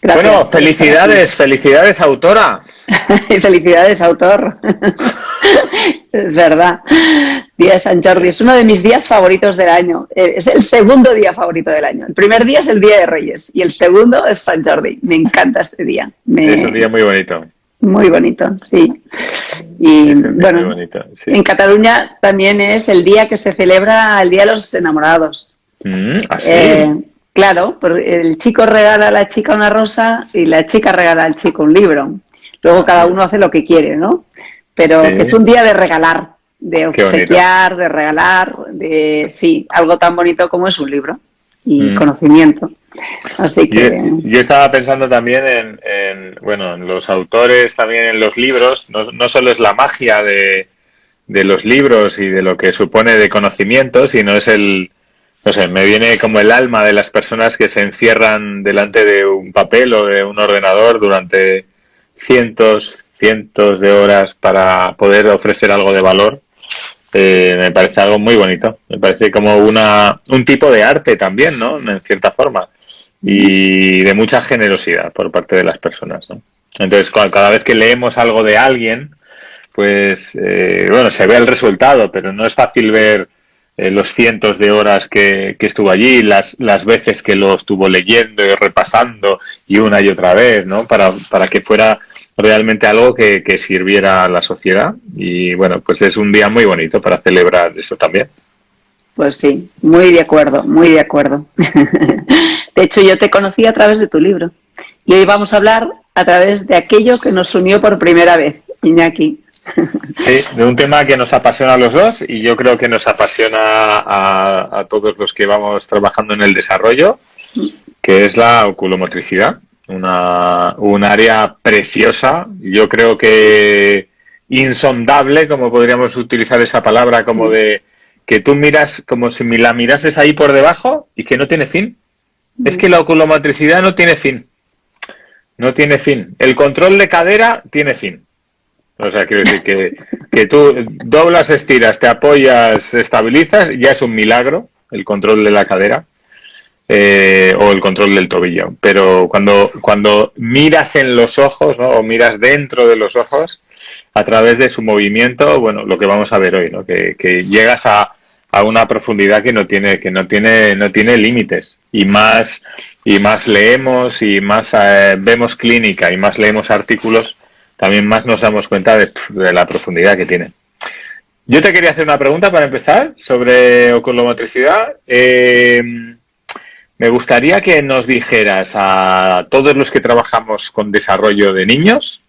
Bueno, Gracias. felicidades, autora. Y felicidades, autor. Es verdad. Día de San Jordi es uno de mis días favoritos del año. Es el segundo día favorito del año. El primer día es el Día de Reyes y el segundo es San Jordi. Me encanta este día. Es un día muy bonito. Muy bonito, sí. Y Es un día muy bueno, bonito, sí. en Cataluña también es el día que se celebra el Día de los Enamorados. ¿Así? Claro, el chico regala a la chica una rosa y la chica regala al chico un libro. Luego cada uno hace lo que quiere, ¿no? Pero Sí. que es un día de regalar, de Qué obsequiar, de regalar, sí, algo tan bonito como es un libro y conocimiento. Así que... Yo estaba pensando también en los autores, también en los libros. No solo es la magia de los libros y de lo que supone de conocimiento, sino es no sé, me viene como el alma de las personas que se encierran delante de un papel o de un ordenador durante cientos de horas para poder ofrecer algo de valor. Me parece algo muy bonito. Me parece como un tipo de arte también, ¿no? En cierta forma. Y de mucha generosidad por parte de las personas, ¿no? Entonces, cada vez que leemos algo de alguien, pues, se ve el resultado, pero no es fácil ver los cientos de horas que estuvo allí, las veces que lo estuvo leyendo y repasando y una y otra vez, ¿no? Para que fuera realmente algo que sirviera a la sociedad. Y bueno, pues es un día muy bonito para celebrar eso también. Pues sí, muy de acuerdo, muy de acuerdo. De hecho, yo te conocí a través de tu libro. Y hoy vamos a hablar a través de aquello que nos unió por primera vez, Iñaki. Sí, de un tema que nos apasiona a los dos y yo creo que nos apasiona a todos los que vamos trabajando en el desarrollo, que es la oculomotricidad, un área preciosa, yo creo que insondable, como podríamos utilizar esa palabra, como de que tú miras como si la mirases ahí por debajo y que no tiene fin. Es que la oculomotricidad no tiene fin. No tiene fin. El control de cadera tiene fin. O sea, quiero decir que tú doblas, estiras, te apoyas, estabilizas, ya es un milagro el control de la cadera o el control del tobillo. Pero cuando miras en los ojos, ¿no? O miras dentro de los ojos, a través de su movimiento, bueno, lo que vamos a ver hoy, ¿no? Que llegas a una profundidad que no tiene límites. Y más leemos y más vemos clínica y más leemos artículos, también más nos damos cuenta de la profundidad que tiene. Yo te quería hacer una pregunta para empezar sobre oculomotricidad. Me gustaría que nos dijeras a todos los que trabajamos con desarrollo de niños,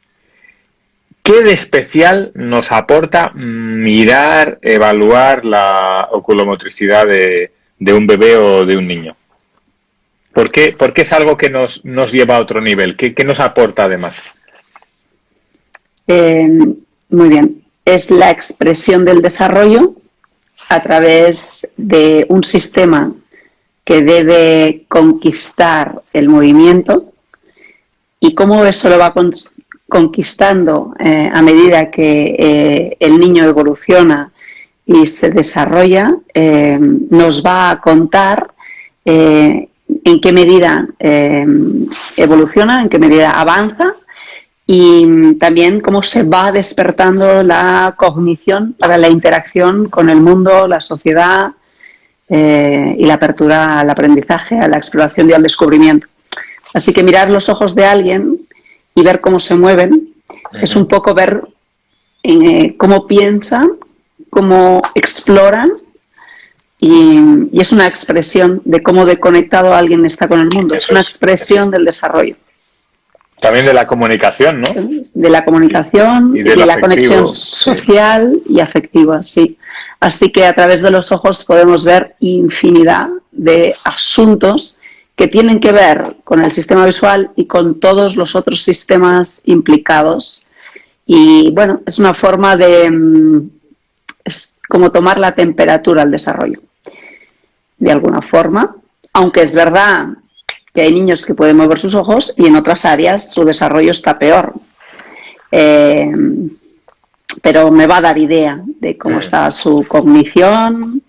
¿qué de especial nos aporta mirar, evaluar la oculomotricidad de un bebé o de un niño? ¿Por qué es algo que nos lleva a otro nivel? ¿Qué nos aporta además? Muy bien. Es la expresión del desarrollo a través de un sistema que debe conquistar el movimiento y cómo eso lo va conquistando a medida que el niño evoluciona y se desarrolla, nos va a contar en qué medida evoluciona, en qué medida avanza y también cómo se va despertando la cognición para la interacción con el mundo, la sociedad y la apertura al aprendizaje, a la exploración y al descubrimiento. Así que mirar los ojos de alguien y ver cómo se mueven es un poco ver cómo piensan, cómo exploran y es una expresión de cómo de conectado alguien está con el mundo. Es una expresión del desarrollo. También de la comunicación, ¿no? De la comunicación y de la conexión social y afectiva, sí. Así que a través de los ojos podemos ver infinidad de asuntos que tienen que ver con el sistema visual y con todos los otros sistemas implicados. Y bueno, es una forma es como tomar la temperatura al desarrollo, de alguna forma, aunque es verdad que hay niños que pueden mover sus ojos y en otras áreas su desarrollo está peor. Pero me va a dar idea de cómo está su cognición,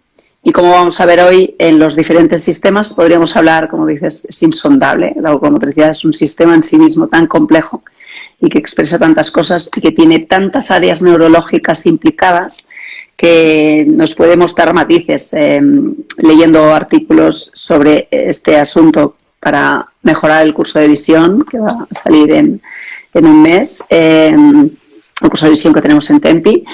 Y como vamos a ver hoy, en los diferentes sistemas podríamos hablar, como dices, es insondable. La oculomotricidad es un sistema en sí mismo tan complejo y que expresa tantas cosas y que tiene tantas áreas neurológicas implicadas que nos puede mostrar matices. Leyendo artículos sobre este asunto para mejorar el curso de visión, que va a salir en un mes, el curso de visión que tenemos en Tempi,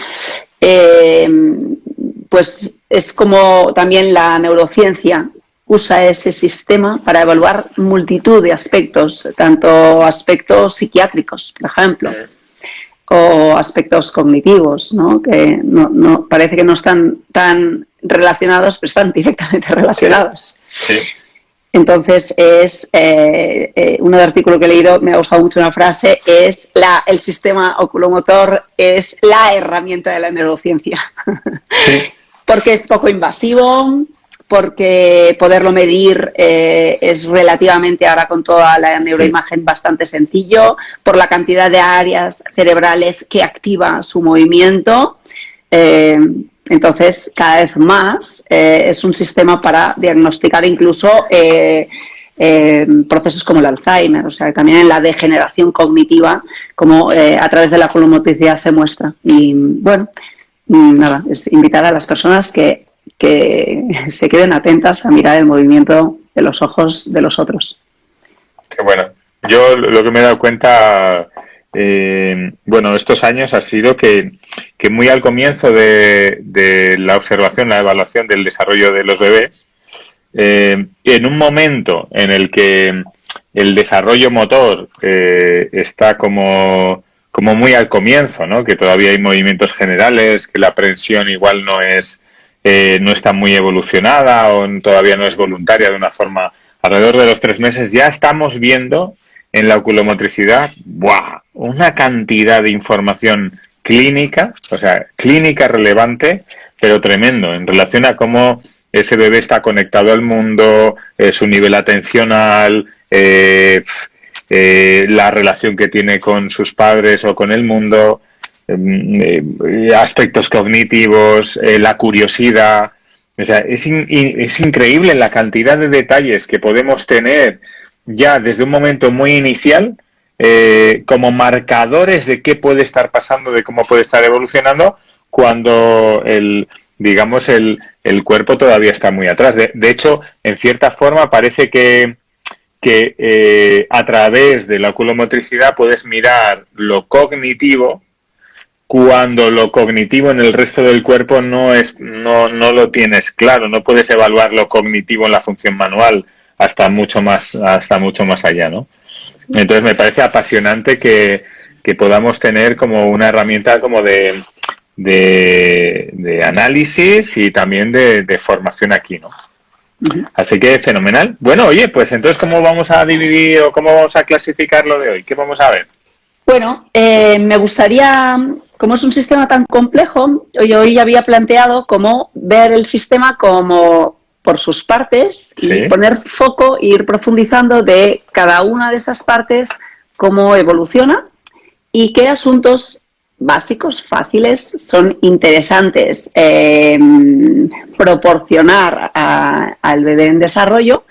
pues es como también la neurociencia usa ese sistema para evaluar multitud de aspectos, tanto aspectos psiquiátricos, por ejemplo, o aspectos cognitivos, ¿no? Que no parece que no están tan relacionados, pero están directamente relacionados. Sí. Entonces, uno de los artículos que he leído, me ha gustado mucho una frase, es el sistema oculomotor es la herramienta de la neurociencia. Sí. Porque es poco invasivo, porque poderlo medir es relativamente, ahora con toda la neuroimagen, bastante sencillo, por la cantidad de áreas cerebrales que activa su movimiento. Entonces, cada vez más es un sistema para diagnosticar incluso procesos como el Alzheimer, o sea, también en la degeneración cognitiva, como a través de la oculomotricidad se muestra. Y bueno, nada, es invitar a las personas que se queden atentas a mirar el movimiento de los ojos de los otros. Qué bueno. Yo lo que me he dado cuenta, estos años ha sido que muy al comienzo de la observación, la evaluación del desarrollo de los bebés, en un momento en el que el desarrollo motor está como muy al comienzo, ¿no? Que todavía hay movimientos generales, que la aprehensión igual no está muy evolucionada o todavía no es voluntaria de una forma. Alrededor de los 3 meses ya estamos viendo en la oculomotricidad una cantidad de información clínica, o sea, clínica relevante, pero tremendo en relación a cómo ese bebé está conectado al mundo, su nivel atencional, la relación que tiene con sus padres o con el mundo, aspectos cognitivos, la curiosidad. O sea, es increíble la cantidad de detalles que podemos tener ya desde un momento muy inicial como marcadores de qué puede estar pasando, de cómo puede estar evolucionando cuando el cuerpo todavía está muy atrás. De hecho, en cierta forma parece que a través de la oculomotricidad puedes mirar lo cognitivo cuando lo cognitivo en el resto del cuerpo no lo tienes claro, no puedes evaluar lo cognitivo en la función manual hasta mucho más allá, ¿no? Entonces me parece apasionante que podamos tener como una herramienta como de análisis y también de formación aquí, ¿no? Así que fenomenal. Bueno, oye, pues entonces, ¿cómo vamos a dividir o cómo vamos a clasificar lo de hoy? ¿Qué vamos a ver? Bueno, me gustaría, como es un sistema tan complejo, hoy había planteado cómo ver el sistema como por sus partes y poner foco e ir profundizando de cada una de esas partes, cómo evoluciona y qué asuntos básicos, fáciles, son interesantes proporcionar al bebé en desarrollo,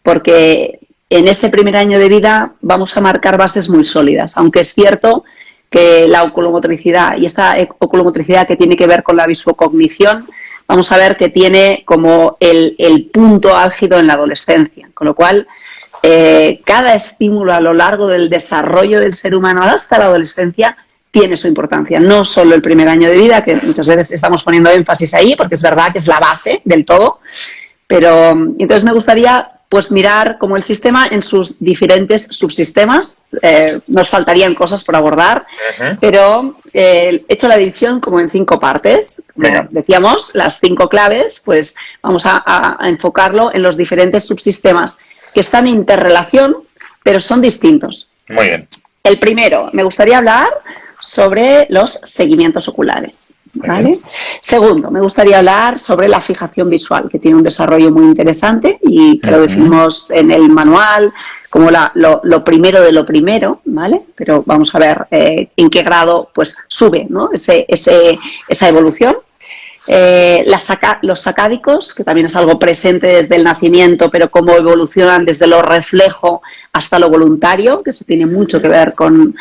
porque en ese primer año de vida vamos a marcar bases muy sólidas, aunque es cierto que la oculomotricidad y esa oculomotricidad que tiene que ver con la visuocognición, vamos a ver que tiene como el punto álgido en la adolescencia, con lo cual cada estímulo a lo largo del desarrollo del ser humano hasta la adolescencia tiene su importancia, no solo el primer año de vida, que muchas veces estamos poniendo énfasis ahí, porque es verdad que es la base del todo, pero entonces me gustaría pues mirar como el sistema en sus diferentes subsistemas. Nos faltarían cosas por abordar, pero he hecho la división como en 5 partes. Como decíamos, las 5 claves, pues vamos a enfocarlo en los diferentes subsistemas que están en interrelación, pero son distintos. Muy bien. El primero, me gustaría hablar sobre los seguimientos oculares, ¿vale? Segundo, me gustaría hablar sobre la fijación visual, que tiene un desarrollo muy interesante y que lo definimos en el manual como lo primero de lo primero, ¿vale? Pero vamos a ver en qué grado pues sube, ¿no? esa evolución. Los sacádicos, que también es algo presente desde el nacimiento, pero cómo evolucionan desde lo reflejo hasta lo voluntario, que eso tiene mucho que ver con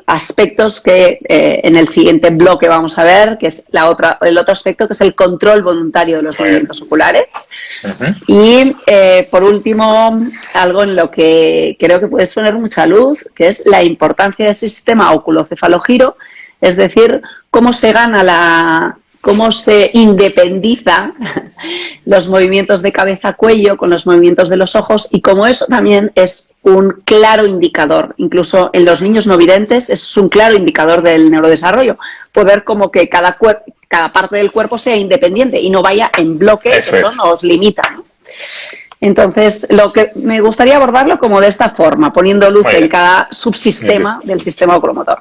aspectos que en el siguiente bloque vamos a ver, que es el otro aspecto, que es el control voluntario de los movimientos oculares. Y por último, algo en lo que creo que puede poner mucha luz, que es la importancia de ese sistema oculocefalogiro, es decir, cómo se independiza los movimientos de cabeza-cuello con los movimientos de los ojos, y como eso también es un claro indicador, incluso en los niños no videntes es un claro indicador del neurodesarrollo, poder como que cada parte del cuerpo sea independiente y no vaya en bloque, eso nos limita, ¿no? Entonces, lo que me gustaría abordarlo como de esta forma, poniendo luz en cada subsistema del sistema oculomotor.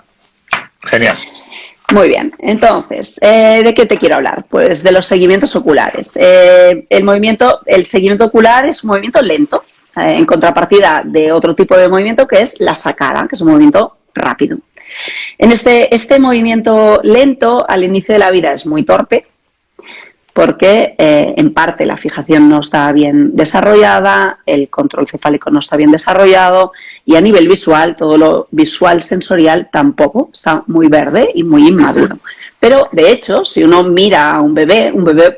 Genial. Muy bien, entonces, ¿de qué te quiero hablar? Pues de los seguimientos oculares. El seguimiento ocular es un movimiento lento, en contrapartida de otro tipo de movimiento que es la sacada, que es un movimiento rápido. En este movimiento lento, al inicio de la vida, es muy torpe, porque en parte la fijación no está bien desarrollada, el control cefálico no está bien desarrollado, y a nivel visual, todo lo visual sensorial tampoco, está muy verde y muy inmaduro. Pero, de hecho, si uno mira a un bebé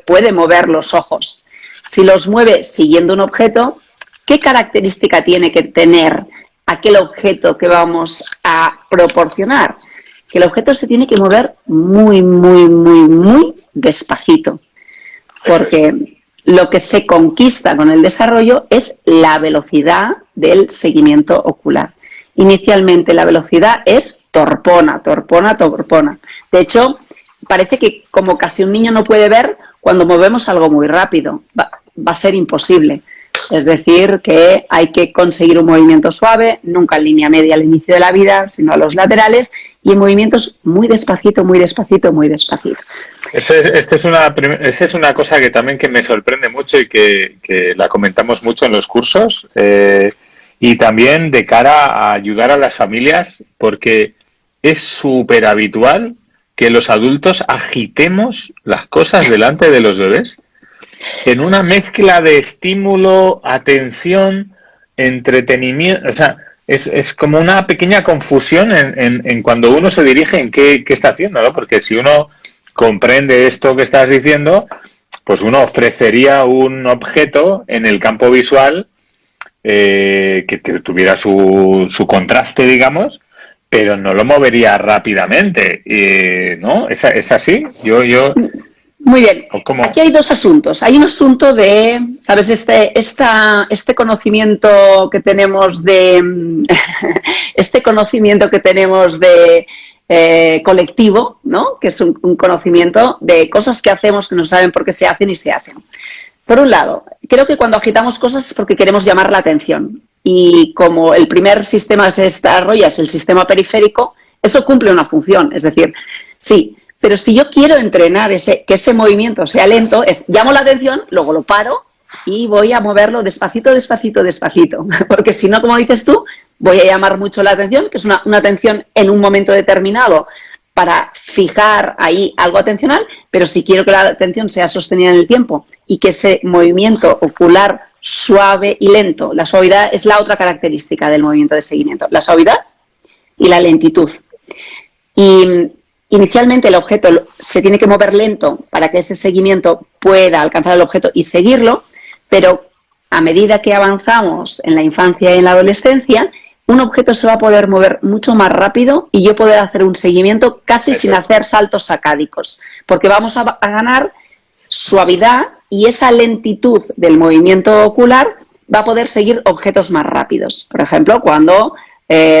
puede mover los ojos. Si los mueve siguiendo un objeto, ¿qué característica tiene que tener aquel objeto que vamos a proporcionar? Que el objeto se tiene que mover muy, muy, muy, muy despacito. Porque lo que se conquista con el desarrollo es la velocidad del seguimiento ocular. Inicialmente la velocidad es torpona. De hecho, parece que como casi un niño no puede ver, cuando movemos algo muy rápido, va a ser imposible. Es decir, que hay que conseguir un movimiento suave, nunca en línea media al inicio de la vida, sino a los laterales, y en movimientos muy despacito, muy despacito, muy despacito. Esta es una cosa que también que me sorprende mucho y que la comentamos mucho en los cursos, y también de cara a ayudar a las familias, porque es súper habitual que los adultos agitemos las cosas delante de los bebés en una mezcla de estímulo, atención, entretenimiento. O sea, es como una pequeña confusión en cuando uno se dirige en qué está haciendo, ¿no? Porque si uno comprende esto que estás diciendo, pues uno ofrecería un objeto en el campo visual que tuviera su contraste, digamos, pero no lo movería rápidamente, ¿no? ¿Es así? Muy bien. Aquí hay dos asuntos. Hay un asunto de, ¿sabes? Este conocimiento que tenemos de colectivo, ¿no? Que es un conocimiento de cosas que hacemos que no saben por qué se hacen y se hacen. Por un lado, creo que cuando agitamos cosas es porque queremos llamar la atención. Y como el primer sistema que se desarrolla es el sistema periférico, eso cumple una función. Es decir, sí, pero si yo quiero entrenar que ese movimiento sea lento, llamo la atención, luego lo paro y voy a moverlo despacito, despacito, despacito. Porque si no, como dices tú, voy a llamar mucho la atención, que es una atención en un momento determinado para fijar ahí algo atencional, pero si quiero que la atención sea sostenida en el tiempo y que ese movimiento ocular suave y lento, la suavidad es la otra característica del movimiento de seguimiento, la suavidad y la lentitud. Y inicialmente el objeto se tiene que mover lento para que ese seguimiento pueda alcanzar el objeto y seguirlo, pero a medida que avanzamos en la infancia y en la adolescencia, un objeto se va a poder mover mucho más rápido y yo poder hacer un seguimiento casi sin hacer saltos sacádicos, porque vamos a ganar suavidad y esa lentitud del movimiento ocular va a poder seguir objetos más rápidos. Por ejemplo, cuando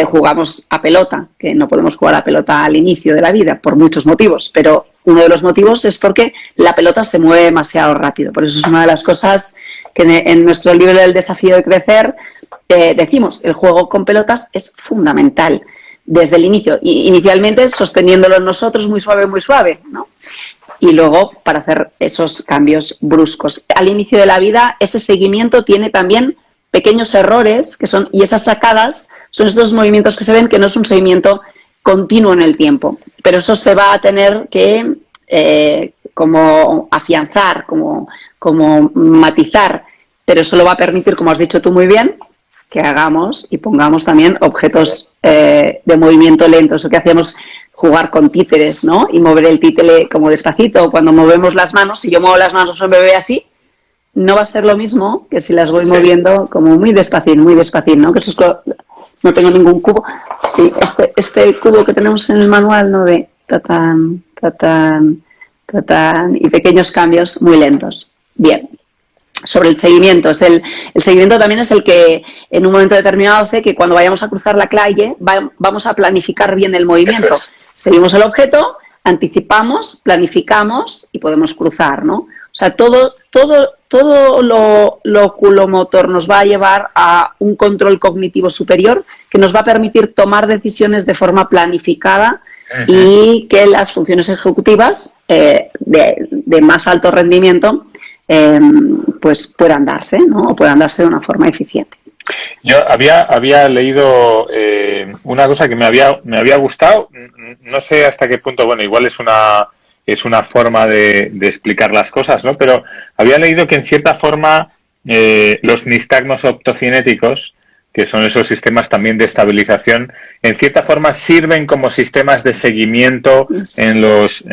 jugamos a pelota, que no podemos jugar a pelota al inicio de la vida por muchos motivos, pero uno de los motivos es porque la pelota se mueve demasiado rápido. Por eso es una de las cosas que en nuestro libro del desafío de crecer decimos, el juego con pelotas es fundamental desde el inicio, inicialmente sosteniéndolo nosotros muy suave, ¿no? Y luego para hacer esos cambios bruscos. Al inicio de la vida ese seguimiento tiene también pequeños errores y esas sacadas son estos movimientos que se ven que no es un seguimiento continuo en el tiempo, pero eso se va a tener que como afianzar, como matizar, pero eso lo va a permitir, como has dicho tú muy bien, que hagamos y pongamos también objetos de movimiento lento. Eso que hacemos, jugar con títeres, ¿no? Y mover el títere como despacito. Cuando movemos las manos, si yo muevo las manos a un bebé así, no va a ser lo mismo que si las voy moviendo como muy despacito, ¿no? Que eso es no tengo ningún cubo. Sí, este cubo que tenemos en el manual, ¿no? De tatán, tatán, tatán, y pequeños cambios muy lentos. Bien. Sobre el seguimiento, el seguimiento también es el que en un momento determinado hace que cuando vayamos a cruzar la calle vamos a planificar bien el movimiento. Seguimos el objeto, anticipamos, planificamos y podemos cruzar, ¿no? O sea, todo lo oculomotor nos va a llevar a un control cognitivo superior que nos va a permitir tomar decisiones de forma planificada y que las funciones ejecutivas de más alto rendimiento pues puedan darse, ¿no? O puedan darse de una forma eficiente. Yo había leído una cosa que me había gustado, no sé hasta qué punto, bueno, igual es una forma de explicar las cosas, ¿no? Pero había leído que en cierta forma los nistagmos optocinéticos, que son esos sistemas también de estabilización, en cierta forma sirven como sistemas de seguimiento en los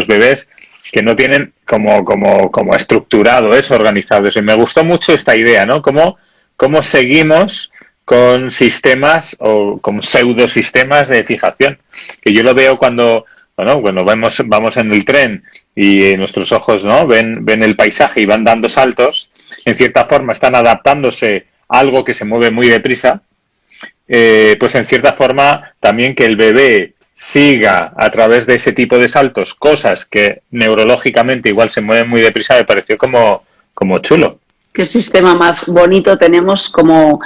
bebés que no tienen como estructurado eso, organizado eso. Y me gustó mucho esta idea, ¿no? Cómo seguimos con sistemas o con pseudosistemas de fijación. Que yo lo veo cuando vamos en el tren y nuestros ojos, ¿no? ven el paisaje y van dando saltos. En cierta forma están adaptándose a algo que se mueve muy deprisa. Pues en cierta forma también que el bebé siga a través de ese tipo de saltos cosas que neurológicamente igual se mueven muy deprisa, me pareció como chulo. ¿Qué sistema más bonito tenemos como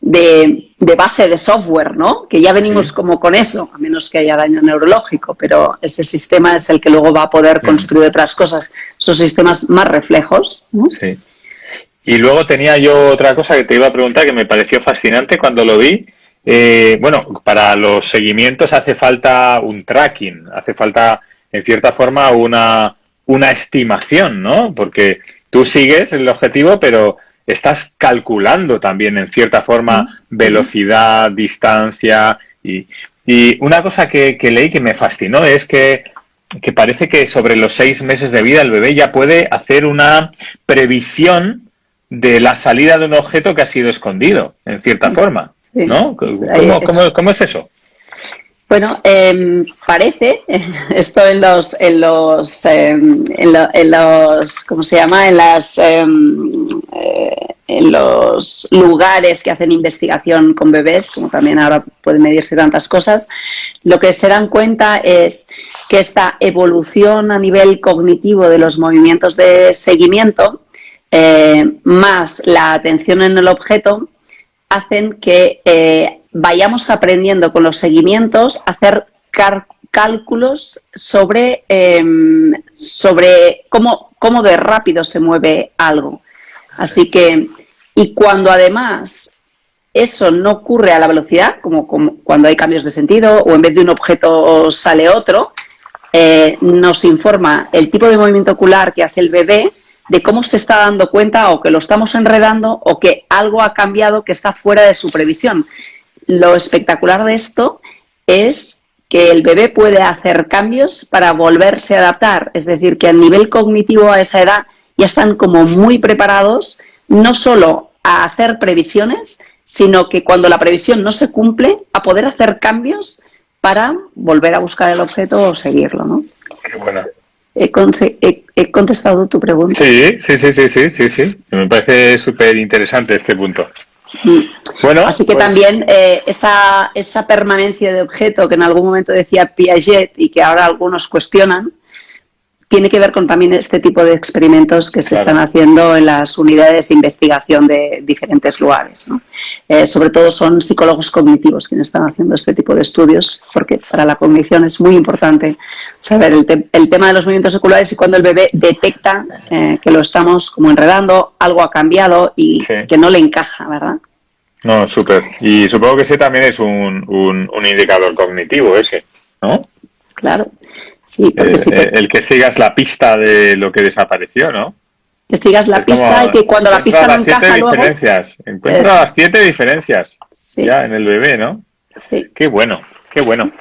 de base de software, ¿no? Que ya venimos como con eso, a menos que haya daño neurológico, pero ese sistema es el que luego va a poder construir otras cosas, esos sistemas más reflejos, ¿no? Sí. Y luego tenía yo otra cosa que te iba a preguntar que me pareció fascinante cuando lo vi. Para los seguimientos hace falta un tracking, hace falta, en cierta forma, una estimación, ¿no? Porque tú sigues el objetivo, pero estás calculando también, en cierta forma, velocidad, distancia. Y una cosa que leí que me fascinó es que parece que sobre los 6 meses de vida el bebé ya puede hacer una previsión de la salida de un objeto que ha sido escondido, en cierta forma. ¿No? ¿Cómo es eso? Bueno, parece esto en los ¿cómo se llama? En los lugares que hacen investigación con bebés, como también ahora pueden medirse tantas cosas, lo que se dan cuenta es que esta evolución a nivel cognitivo de los movimientos de seguimiento más la atención en el objeto hacen que vayamos aprendiendo con los seguimientos a hacer cálculos sobre cómo de rápido se mueve algo. Así que, y cuando además eso no ocurre a la velocidad, como cuando hay cambios de sentido o en vez de un objeto sale otro, nos informa el tipo de movimiento ocular que hace el bebé de cómo se está dando cuenta o que lo estamos enredando o que algo ha cambiado que está fuera de su previsión. Lo espectacular de esto es que el bebé puede hacer cambios para volverse a adaptar, es decir, que a nivel cognitivo a esa edad ya están como muy preparados no solo a hacer previsiones, sino que cuando la previsión no se cumple, a poder hacer cambios para volver a buscar el objeto o seguirlo, ¿no? Qué bueno. ¿He contestado tu pregunta? Sí. Me parece súper interesante este punto. Bueno, así que pues también esa permanencia de objeto que en algún momento decía Piaget y que ahora algunos cuestionan, tiene que ver con también este tipo de experimentos que se están haciendo en las unidades de investigación de diferentes lugares, ¿no? Sobre todo son psicólogos cognitivos quienes están haciendo este tipo de estudios, porque para la cognición es muy importante saber el tema de los movimientos oculares y cuando el bebé detecta que lo estamos como enredando, algo ha cambiado y que no le encaja, ¿verdad? No, súper. Y supongo que ese también es un indicador cognitivo ese, ¿no? Claro. Sí, porque el que sigas la pista de lo que desapareció, ¿no? Que sigas la pista y que cuando la pista no encaja luego... Encuentra las 7 diferencias sí. ya en el bebé, ¿no? Sí. Qué bueno, qué bueno.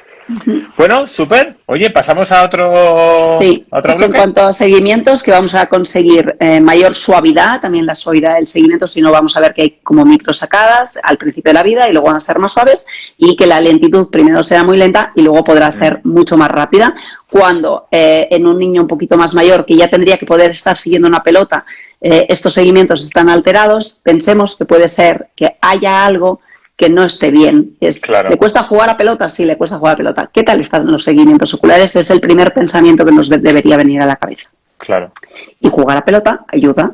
Bueno, súper. Oye, pasamos a otro, sí, ¿a otro bloque? En cuanto a seguimientos, que vamos a conseguir mayor suavidad, también la suavidad del seguimiento, si no vamos a ver que hay como microsacadas al principio de la vida y luego van a ser más suaves, y que la lentitud primero será muy lenta y luego podrá ser mucho más rápida. Cuando en un niño un poquito más mayor, que ya tendría que poder estar siguiendo una pelota, estos seguimientos están alterados, pensemos que puede ser que haya algo que no esté bien. Claro. ¿Le cuesta jugar a pelota? Sí, le cuesta jugar a pelota. ¿Qué tal están los seguimientos oculares? Es el primer pensamiento que nos debería venir a la cabeza. Claro. Y jugar a pelota ayuda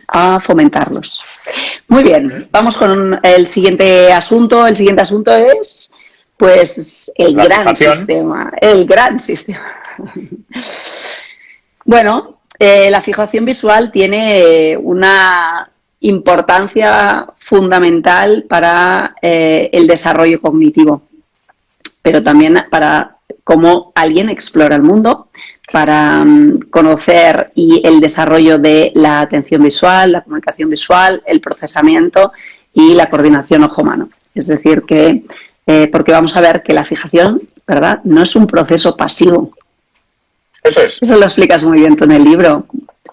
a fomentarlos. Muy bien, vamos con el siguiente asunto. El siguiente asunto es, pues, el gran sistema. El gran sistema. Bueno, la fijación visual tiene una importancia fundamental para el desarrollo cognitivo, pero también para cómo alguien explora el mundo, para conocer y el desarrollo de la atención visual, la comunicación visual, el procesamiento y la coordinación ojo-mano. Es decir, que porque vamos a ver que la fijación, ¿verdad?, no es un proceso pasivo. Eso es. Eso lo explicas muy bien tú en el libro.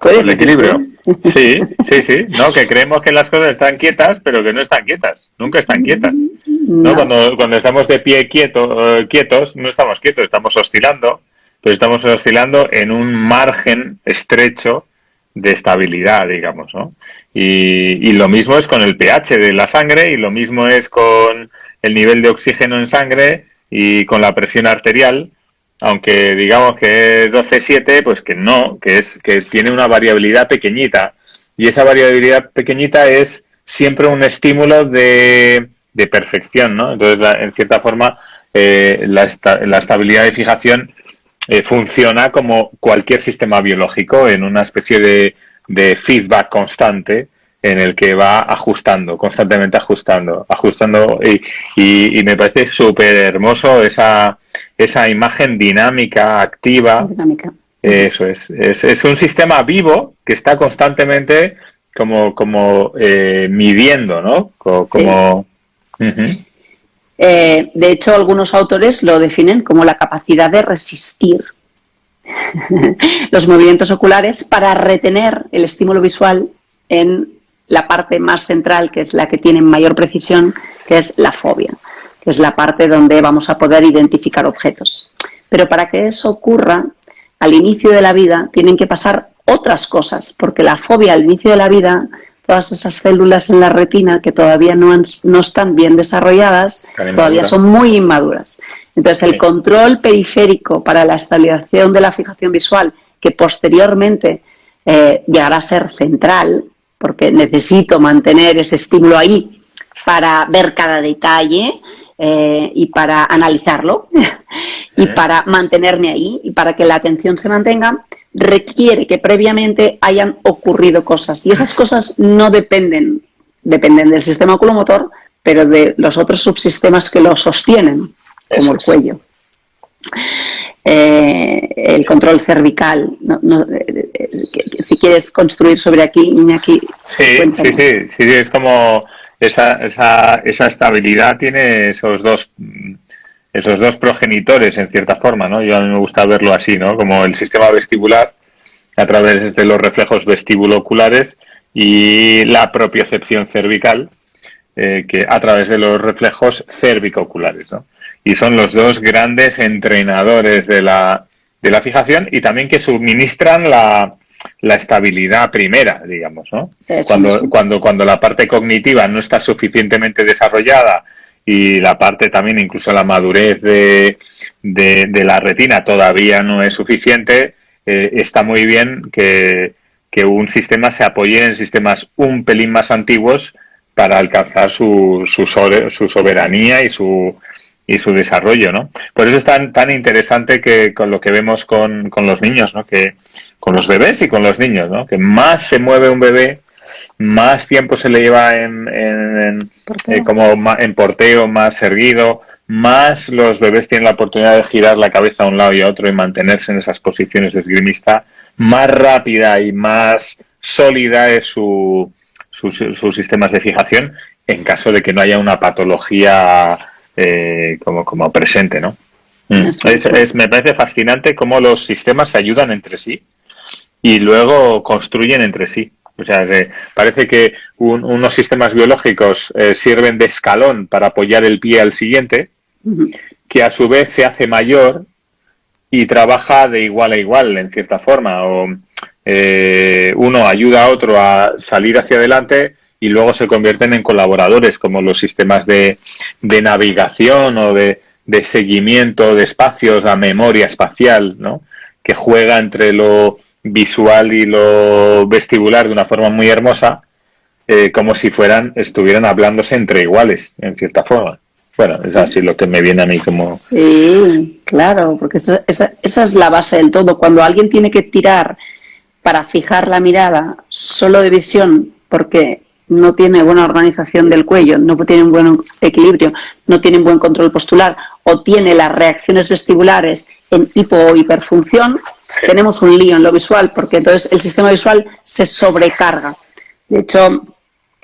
El equilibrio. Sí. No, que creemos que las cosas están quietas, pero que no están quietas. Nunca están quietas. ¿No? Cuando estamos de pie quietos, no estamos quietos, estamos oscilando, pero estamos oscilando en un margen estrecho de estabilidad, digamos, ¿no? Y lo mismo es con el pH de la sangre, y lo mismo es con el nivel de oxígeno en sangre y con la presión arterial. Aunque digamos que es 12-7, pues que no, que tiene una variabilidad pequeñita. Y esa variabilidad pequeñita es siempre un estímulo de perfección, ¿no? Entonces, en cierta forma, la estabilidad de fijación funciona como cualquier sistema biológico, en una especie de feedback constante en el que va ajustando, constantemente ajustando. Y me parece súper hermoso esa imagen dinámica, activa. Eso es un sistema vivo que está constantemente como midiendo, ¿no? Como sí. De hecho, algunos autores lo definen como la capacidad de resistir los movimientos oculares para retener el estímulo visual en la parte más central, que es la que tiene mayor precisión, que es la fobia, que es la parte donde vamos a poder identificar objetos. Pero para que eso ocurra, al inicio de la vida tienen que pasar otras cosas, porque la fobia al inicio de la vida, todas esas células en la retina que todavía no están bien desarrollalladas, todavía son muy inmaduras. Entonces, el control periférico para la estabilización de la fijación visual, que posteriormente llegará a ser central, porque necesito mantener ese estímulo ahí para ver cada detalle y para analizarlo y para mantenerme ahí y para que la atención se mantenga, requiere que previamente hayan ocurrido cosas. Y esas cosas no dependen del sistema oculomotor, pero de los otros subsistemas que lo sostienen, como el cuello. El control cervical. Si quieres construir sobre aquí, Iñaki. Sí, es como esa estabilidad tiene esos dos progenitores, en cierta forma, ¿no? Yo a mí me gusta verlo así, ¿no? Como el sistema vestibular a través de los reflejos vestibulo-oculares y la propiocepción cervical que a través de los reflejos cérvico-oculares, ¿no? Y son los dos grandes entrenadores de la fijación, y también que suministran la estabilidad primera, digamos, ¿no? Cuando la parte cognitiva no está suficientemente desarrollada y la parte también, incluso la madurez de la retina todavía no es suficiente, está muy bien que un sistema se apoye en sistemas un pelín más antiguos para alcanzar su soberanía y su desarrollo, ¿no? Por eso es tan interesante que con lo que vemos con los niños, ¿no? Que con los bebés y con los niños, ¿no? Que más se mueve un bebé, más tiempo se le lleva en porteo, más erguido, más los bebés tienen la oportunidad de girar la cabeza a un lado y a otro y mantenerse en esas posiciones de esgrimista, más rápida y más sólida es sus sistemas de fijación en caso de que no haya una patología como presente, ¿no? Me parece fascinante cómo los sistemas se ayudan entre sí y luego construyen entre sí. O sea, parece que unos sistemas biológicos sirven de escalón para apoyar el pie al siguiente, que a su vez se hace mayor y trabaja de igual a igual, en cierta forma. O uno ayuda a otro a salir hacia adelante y luego se convierten en colaboradores, como los sistemas de navegación o de seguimiento de espacios, la memoria espacial, ¿no? Que juega entre lo visual y lo vestibular de una forma muy hermosa, como si estuvieran hablándose entre iguales, en cierta forma. Bueno, es así lo que me viene a mí como... Sí, claro, porque esa es la base del todo. Cuando alguien tiene que tirar para fijar la mirada solo de visión, porque no tiene buena organización del cuello, no tiene un buen equilibrio, no tiene un buen control postular o tiene las reacciones vestibulares en hipo o hiperfunción, tenemos un lío en lo visual, porque entonces el sistema visual se sobrecarga. De hecho,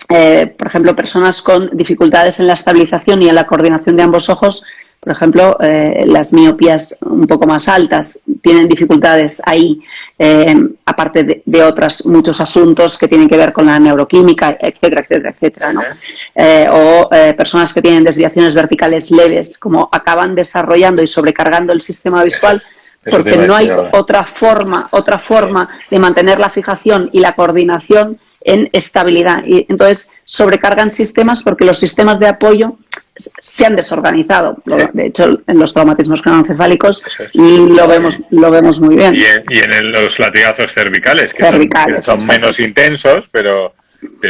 por ejemplo, personas con dificultades en la estabilización y en la coordinación de ambos ojos, por ejemplo, las miopías un poco más altas, tienen dificultades ahí, aparte de otros muchos asuntos que tienen que ver con la neuroquímica, etcétera, etcétera, etcétera, ¿no? Personas que tienen desviaciones verticales leves, como acaban desarrollando y sobrecargando el sistema visual, porque no hay otra forma de mantener la fijación y la coordinación en estabilidad. Y entonces sobrecargan sistemas porque los sistemas de apoyo se han desorganizado. Sí. De hecho, en los traumatismos craneoencefálicos lo vemos muy bien. Y en los latigazos cervicales, que son menos intensos, pero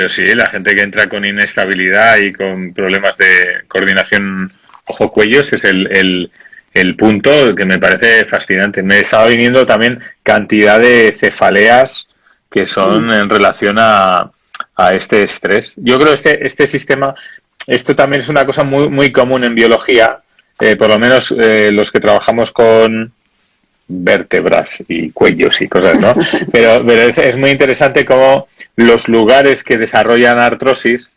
sí, la gente que entra con inestabilidad y con problemas de coordinación ojo-cuellos es el punto que me parece fascinante. Me estaba viniendo también cantidad de cefaleas que son en relación a este estrés. Yo creo que este sistema, esto también es una cosa muy, muy común en biología, por lo menos los que trabajamos con vértebras y cuellos y cosas, ¿no? Pero es muy interesante cómo los lugares que desarrollan artrosis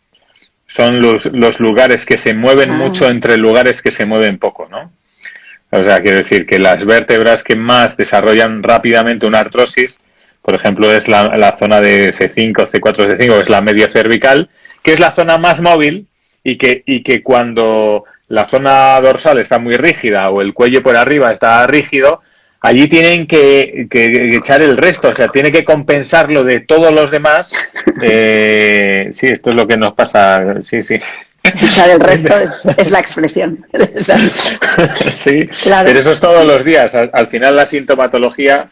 son los lugares que se mueven mucho entre lugares que se mueven poco, ¿no? O sea, quiero decir que las vértebras que más desarrollan rápidamente una artrosis, por ejemplo, es la zona de C5, C4, C5, que es la media cervical, que es la zona más móvil y que cuando la zona dorsal está muy rígida o el cuello por arriba está rígido, allí tienen que echar el resto, o sea, tiene que compensar lo de todos los demás. Sí, esto es lo que nos pasa, sí. Echar el resto es la expresión. Sí, claro. Pero eso es todos los días. Al final la sintomatología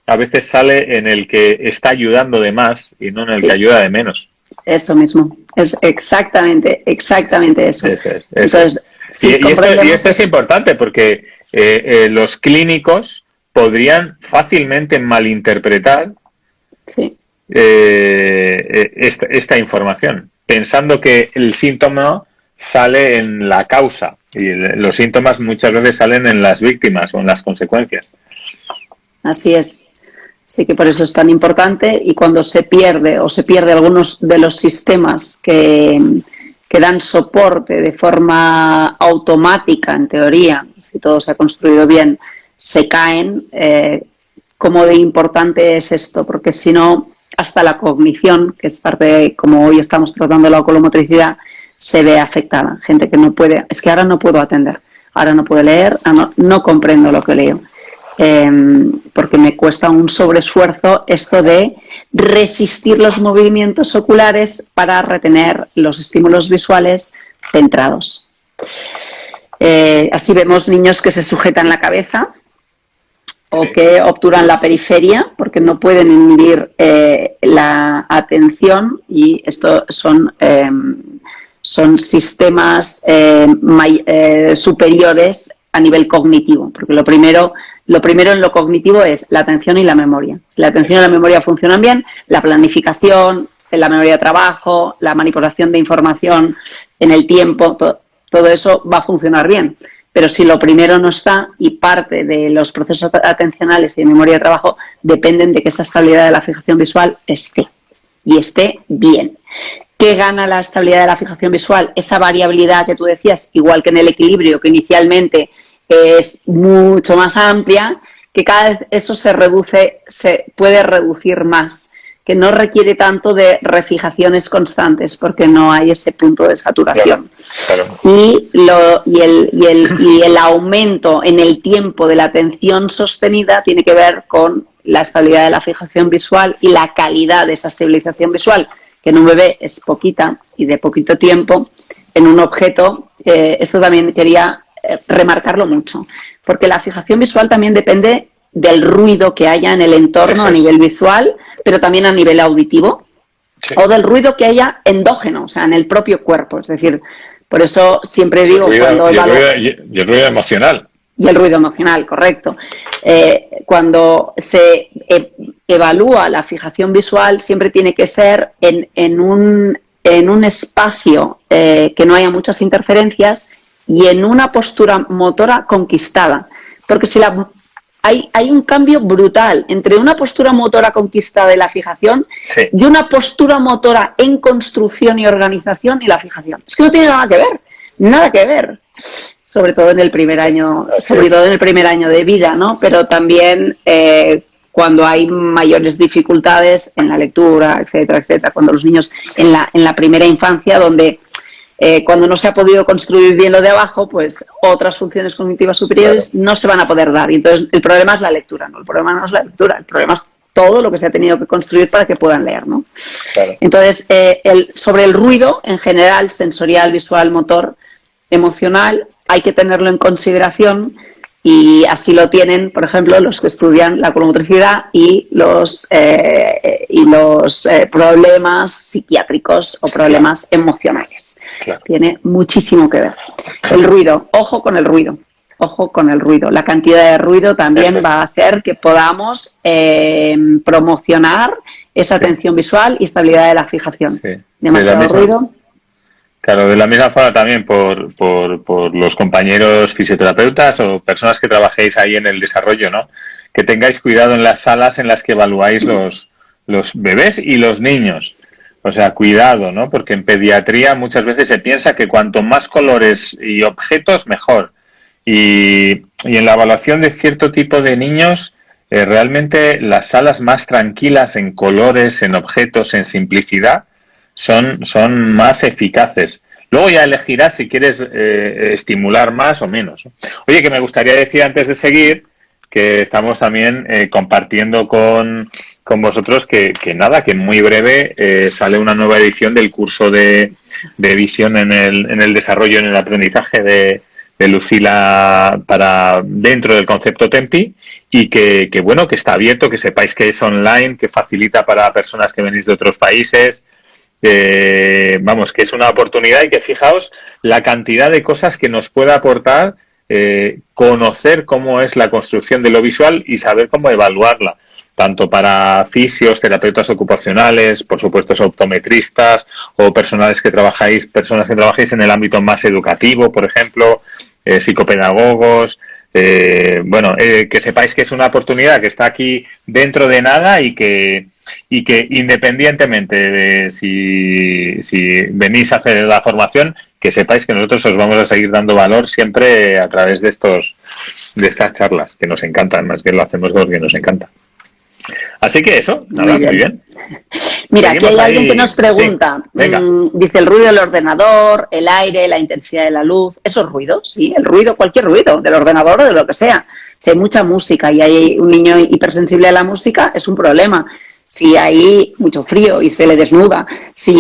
a veces sale en el que está ayudando de más y no en el que ayuda de menos. Eso mismo, es exactamente eso. Eso es. Entonces, y esto es importante porque los clínicos podrían fácilmente malinterpretar esta información, pensando que el síntoma sale en la causa y los síntomas muchas veces salen en las víctimas o en las consecuencias. Así es. Sí, que por eso es tan importante, y cuando se pierde algunos de los sistemas que dan soporte de forma automática, en teoría, si todo se ha construido bien, se caen, ¿cómo de importante es esto? Porque si no, hasta la cognición, que es parte de, como hoy estamos tratando la oculomotricidad, se ve afectada. Gente que no puede, es que ahora no puedo atender, ahora no puedo leer, no comprendo lo que leo. Porque me cuesta un sobreesfuerzo esto de resistir los movimientos oculares para retener los estímulos visuales centrados. Así vemos niños que se sujetan la cabeza o que obturan la periferia porque no pueden inhibir la atención, y esto son sistemas superiores a nivel cognitivo, porque lo primero en lo cognitivo es la atención y la memoria. Si la atención y la memoria funcionan bien, la planificación, la memoria de trabajo, la manipulación de información en el tiempo, todo eso va a funcionar bien. Pero si lo primero no está y parte de los procesos atencionales y de memoria de trabajo dependen de que esa estabilidad de la fijación visual esté y esté bien. ¿Qué gana la estabilidad de la fijación visual? Esa variabilidad que tú decías, igual que en el equilibrio, que inicialmente es mucho más amplia, que cada vez eso se reduce, se puede reducir más, que no requiere tanto de refijaciones constantes porque no hay ese punto de saturación. Claro. Y el aumento en el tiempo de la atención sostenida tiene que ver con la estabilidad de la fijación visual y la calidad de esa estabilización visual, que en un bebé es poquita y de poquito tiempo, en un objeto, esto también quería remarcarlo mucho, porque la fijación visual también depende del ruido que haya en el entorno a nivel visual, pero también a nivel auditivo, o del ruido que haya endógeno, o sea, en el propio cuerpo. Es decir, por eso siempre digo... Y el ruido emocional. Y el ruido emocional, correcto. Cuando se evalúa la fijación visual, siempre tiene que ser en un espacio que no haya muchas interferencias y en una postura motora conquistada. Porque si hay un cambio brutal entre una postura motora conquistada y la fijación y una postura motora en construcción y organización y la fijación. Es que no tiene nada que ver. Sobre todo en el primer año, de vida, ¿no? Pero también cuando hay mayores dificultades en la lectura, etcétera, etcétera. Cuando los niños en la primera infancia, donde cuando no se ha podido construir bien lo de abajo, pues otras funciones cognitivas superiores no se van a poder dar. Y entonces el problema es la lectura, ¿no? El problema no es la lectura, el problema es todo lo que se ha tenido que construir para que puedan leer, ¿no? Claro. Entonces, sobre el ruido, en general, sensorial, visual, motor, emocional, hay que tenerlo en consideración y así lo tienen, por ejemplo, los que estudian la oculomotricidad y los problemas psiquiátricos o problemas emocionales. Claro. Tiene muchísimo que ver. El ruido, ojo con el ruido. La cantidad de ruido también va a hacer que podamos promocionar esa atención visual y estabilidad de la fijación. Sí. Demasiado ruido. Claro, de la misma forma también por los compañeros fisioterapeutas o personas que trabajéis ahí en el desarrollo, ¿no? Que tengáis cuidado en las salas en las que evaluáis los bebés y los niños. O sea, cuidado, ¿no? Porque en pediatría muchas veces se piensa que cuanto más colores y objetos, mejor. Y en la evaluación de cierto tipo de niños, realmente las salas más tranquilas en colores, en objetos, en simplicidad, son más eficaces. Luego ya elegirás si quieres estimular más o menos. Oye, que me gustaría decir antes de seguir que estamos también compartiendo con vosotros que en muy breve sale una nueva edición del curso de visión en el desarrollo, en el aprendizaje de Lucila para dentro del concepto Tempi y que está abierto, que sepáis que es online, que facilita para personas que venís de otros países. Que es una oportunidad y que fijaos la cantidad de cosas que nos puede aportar conocer cómo es la construcción de lo visual y saber cómo evaluarla, tanto para fisios, terapeutas ocupacionales, por supuesto optometristas o personas que trabajéis en el ámbito más educativo, por ejemplo, psicopedagogos. Que sepáis que es una oportunidad que está aquí dentro de nada y que independientemente de si venís a hacer la formación, que sepáis que nosotros os vamos a seguir dando valor siempre a través de estas charlas, que nos encantan, más que lo hacemos porque nos encanta. Así que eso, nada, muy bien. Mira, aquí hay alguien que nos pregunta, dice el ruido del ordenador, el aire, la intensidad de la luz, ¿eso es ruido? Sí, el ruido, cualquier ruido, del ordenador o de lo que sea. Si hay mucha música y hay un niño hipersensible a la música, es un problema. Si hay mucho frío y se le desnuda, si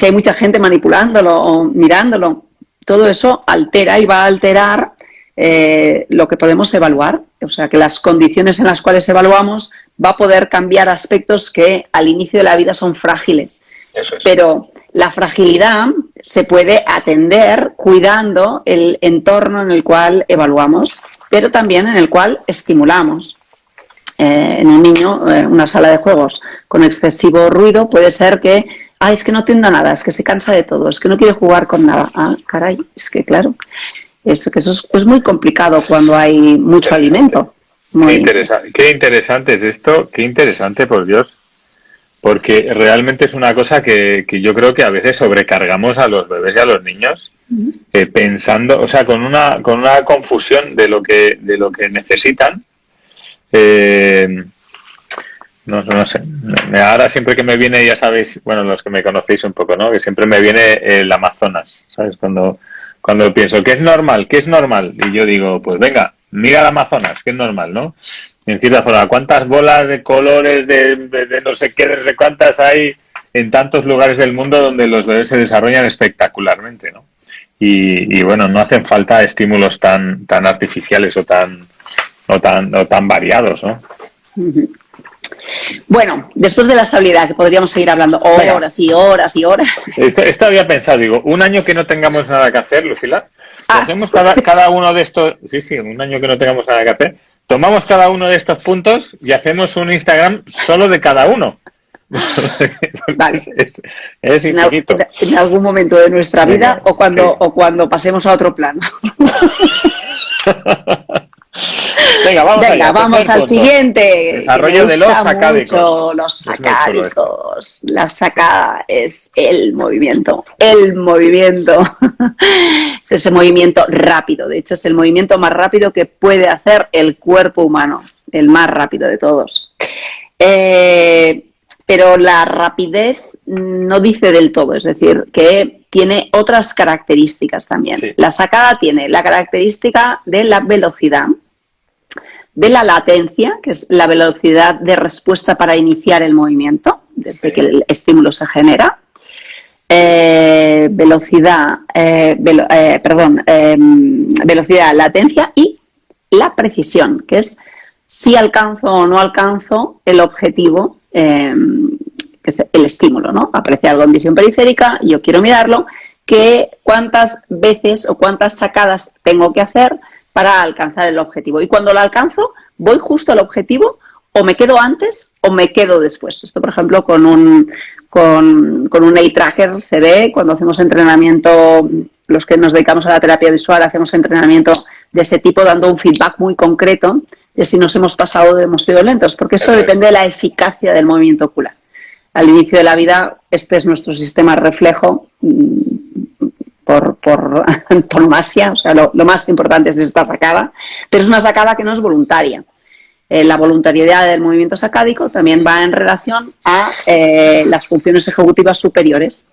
hay mucha gente manipulándolo o mirándolo, todo eso altera y va a alterar lo que podemos evaluar. O sea, que las condiciones en las cuales evaluamos va a poder cambiar aspectos que al inicio de la vida son frágiles. Eso es. Pero la fragilidad se puede atender cuidando el entorno en el cual evaluamos, pero también en el cual estimulamos. En un niño, una sala de juegos con excesivo ruido, puede ser que es que no atiende a nada, es que se cansa de todo, es que no quiere jugar con nada. Ah, caray, es que claro, eso es muy complicado cuando hay mucho alimento. Qué interesante es esto, qué interesante, por Dios. Porque realmente es una cosa que yo creo que a veces sobrecargamos a los bebés y a los niños, pensando, o sea, con una confusión de lo que necesitan. No sé. Ahora siempre que me viene, ya sabéis, bueno, los que me conocéis un poco, ¿no? Que siempre me viene el Amazonas, ¿sabes? Cuando pienso, ¿qué es normal? ¿Qué es normal? Y yo digo, pues venga, mira el Amazonas, que es normal, ¿no? En cierta forma, ¿cuántas bolas de colores, de no sé qué, de no sé cuántas hay en tantos lugares del mundo donde los bebés se desarrollan espectacularmente, ¿no? Y bueno, no hacen falta estímulos tan artificiales o tan variados, ¿no? Bueno, después de la estabilidad, que podríamos seguir hablando horas y horas y horas. Esto había pensado, digo, un año que no tengamos nada que hacer, Lucila, hacemos cada uno de estos, sí, un año que no tengamos nada que hacer, tomamos cada uno de estos puntos y hacemos un Instagram solo de cada uno. Vale. Es infinito. En algún momento de nuestra vida o cuando pasemos a otro plano. Venga, vamos al siguiente. Desarrollo de los sacádicos. Los sacádicos. La sacada es el movimiento. El movimiento. Es ese movimiento rápido. De hecho, es el movimiento más rápido que puede hacer el cuerpo humano. El más rápido de todos. Pero la rapidez no dice del todo. Es decir, que tiene otras características también. Sí. La sacada tiene la característica de la velocidad, de la latencia, que es la velocidad de respuesta para iniciar el movimiento, desde que el estímulo se genera, velocidad, latencia y la precisión, que es si alcanzo o no alcanzo el objetivo, que es el estímulo, ¿no? Aparece algo en visión periférica, yo quiero mirarlo, que cuántas veces o cuántas sacadas tengo que hacer para alcanzar el objetivo. Y cuando lo alcanzo, ¿voy justo al objetivo o me quedo antes o me quedo después? Esto, por ejemplo, con un eye tracker se ve cuando hacemos entrenamiento, los que nos dedicamos a la terapia visual, hacemos entrenamiento de ese tipo, dando un feedback muy concreto de si nos hemos pasado o hemos sido lentos, porque eso depende de la eficacia del movimiento ocular. Al inicio de la vida, este es nuestro sistema reflejo por antonomasia, o sea, lo más importante es esta sacada, pero es una sacada que no es voluntaria. La voluntariedad del movimiento sacádico también va en relación a las funciones ejecutivas superiores.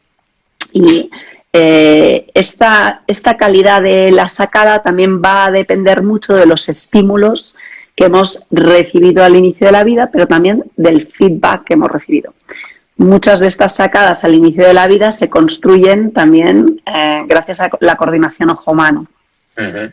Y esta calidad de la sacada también va a depender mucho de los estímulos que hemos recibido al inicio de la vida, pero también del feedback que hemos recibido. Muchas de estas sacadas al inicio de la vida se construyen también gracias a la coordinación ojo-mano. Uh-huh.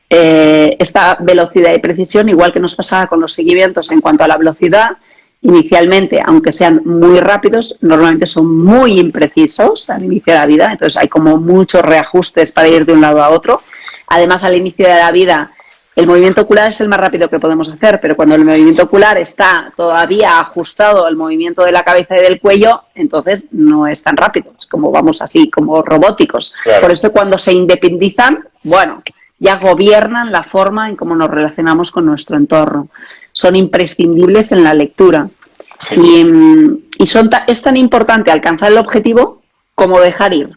Esta velocidad y precisión, igual que nos pasaba con los seguimientos en cuanto a la velocidad, inicialmente, aunque sean muy rápidos, normalmente son muy imprecisos al inicio de la vida, entonces hay como muchos reajustes para ir de un lado a otro. Además, al inicio de la vida, el movimiento ocular es el más rápido que podemos hacer, pero cuando el movimiento ocular está todavía ajustado al movimiento de la cabeza y del cuello, entonces no es tan rápido, es como vamos así, como robóticos. Claro. Por eso cuando se independizan, bueno, ya gobiernan la forma en cómo nos relacionamos con nuestro entorno. Son imprescindibles en la lectura. Sí. Es tan importante alcanzar el objetivo como dejar ir.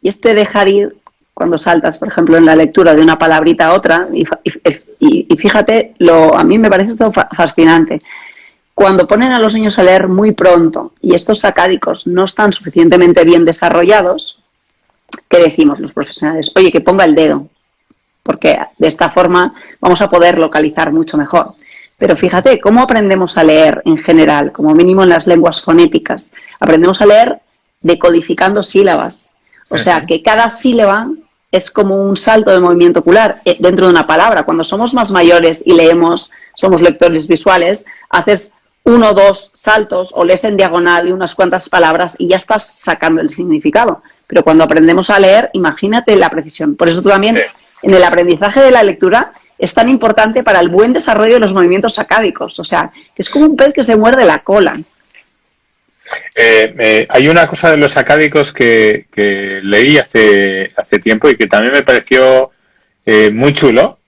Y este dejar ir, cuando saltas, por ejemplo, en la lectura de una palabrita a otra, y fíjate, a mí me parece esto fascinante. Cuando ponen a los niños a leer muy pronto y estos sacádicos no están suficientemente bien desarrollados, ¿qué decimos los profesionales? Oye, que ponga el dedo, porque de esta forma vamos a poder localizar mucho mejor. Pero fíjate, ¿cómo aprendemos a leer en general? Como mínimo en las lenguas fonéticas. Aprendemos a leer decodificando sílabas. O sea, que cada sílaba es como un salto de movimiento ocular dentro de una palabra. Cuando somos más mayores y leemos, somos lectores visuales, haces 1 o 2 saltos o lees en diagonal y unas cuantas palabras y ya estás sacando el significado. Pero cuando aprendemos a leer, imagínate la precisión. Por eso tú también, en el aprendizaje de la lectura, es tan importante para el buen desarrollo de los movimientos sacádicos. O sea, que es como un pez que se muerde la cola. Hay una cosa de los sacádicos que leí hace tiempo y que también me pareció muy chulo,